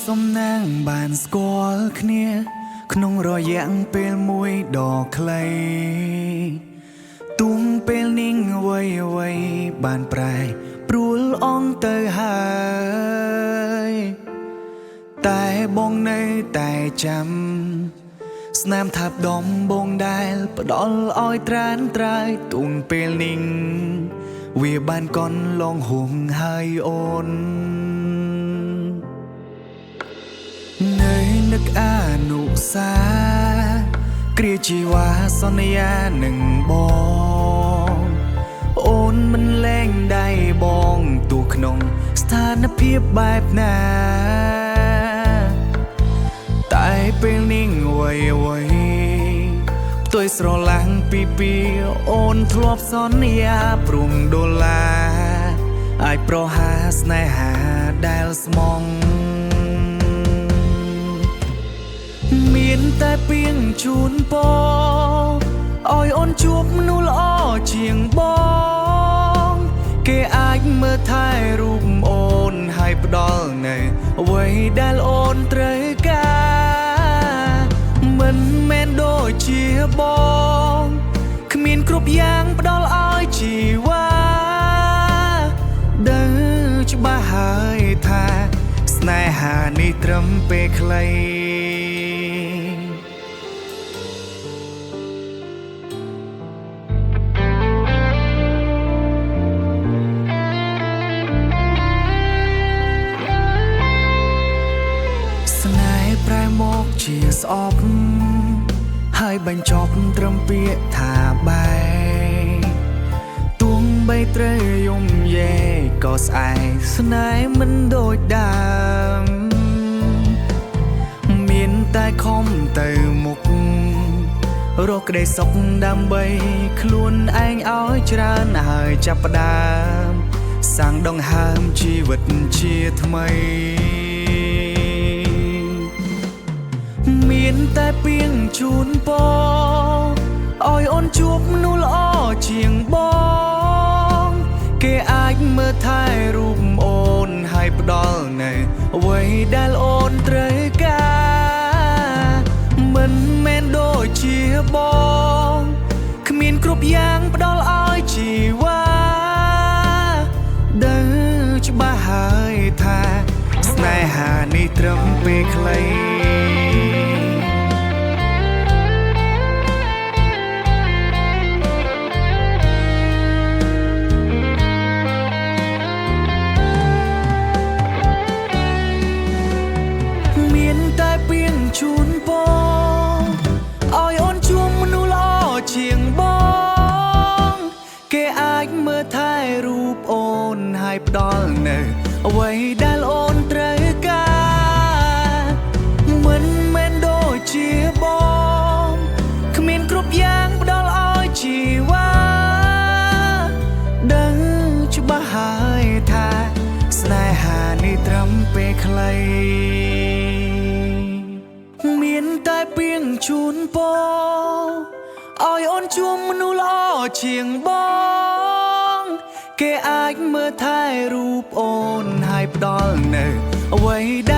សំណាងបានស្គាល់គ្នាក្នុងរយៈពេលមួយដ៏ខ្លីទុំពេលนิ่งไว้បានប្រែព្រួលអងទៅហើយតែបងនៅតែចាំស្នាមថាបដំបងដែលផ្ដល់ឲ្យត្រានត្រើយទុំពេលนิ่งវាបានកន់លងហួងហើយអូននៅនឹកអនុសាគ្រាជីវ៉ាសន្យានឹងបងអូនមិនលែងដៃបងទោះក្នុងស្ថានភាពបែបណាតែពេលนิ่งไว้ផ្ទុយស្រឡាំងពីអូនធ្លាប់សន្យាព្រមដុល្លារអាចប្រហាស្នេហាដែលស្មងមានតែពីងជូនពរឲ្យអូនជួបមនុស្សល្អជាងបងគេអាចមើលថែរូបអូនហើយផ្ដល់នៅអ្វីដែលអូនត្រូវការមិនមែនដូចជាបងគ្មានគ្រប់យ៉ាងផ្ដល់ឲ្យជីវ៉ាដឹងច្បាស់ហើយថាស្នេហានេះត្រឹមពេលខ្លីប្រែមកជាស្អប់ហើយបញ្ចប់ត្រឹមពាក្យថាបែទួងបីត្រូវយំយេក៏ស្អែកស្នេហ៍មិនដូចដើមមានតែខំទៅមុខរកក្តីសុខដើម្បីខ្លួនឯងឲ្យច្រើនហើយចាប់ផ្ដើមសាងដង្ហើមជីវិតជាថ្មីមានតែពីងជូនពរឲ្យអូនជួបមនុស្សល្អជាងបងគេអាចមើលថែរូបអូនហើយផ្ដល់នៅអ្វីដែលអូនត្រូវការមិនមែនដូចជាបងគ្មានគ្រប់យ៉ាងផ្ដល់ឲ្យជីវ៉ាដឹងច្បាស់ហើយថាស្នេហានេះត្រឹមពេលខ្លីជូនពរឲ្យអូនជួបមនុស្សល្អជាងបងគេអាចមើលថែរូបអូនហើយផ្ដល់នៅអ្វីដែលអូនត្រូវការមិនមែនដូចជាបងគ្មានគ្រប់យ៉ាងផ្ដល់ឲ្យជីវ៉ាដឹងច្បាស់ហើយថាស្នេហានេះត្រឹមពេលខ្លីមានតែពីងជូនពរឲ្យអូនជួបមនុស្សល្អជាងបងគេអាចមើលថែរូបអូនហើយផ្ដល់នៅអ្វីដែល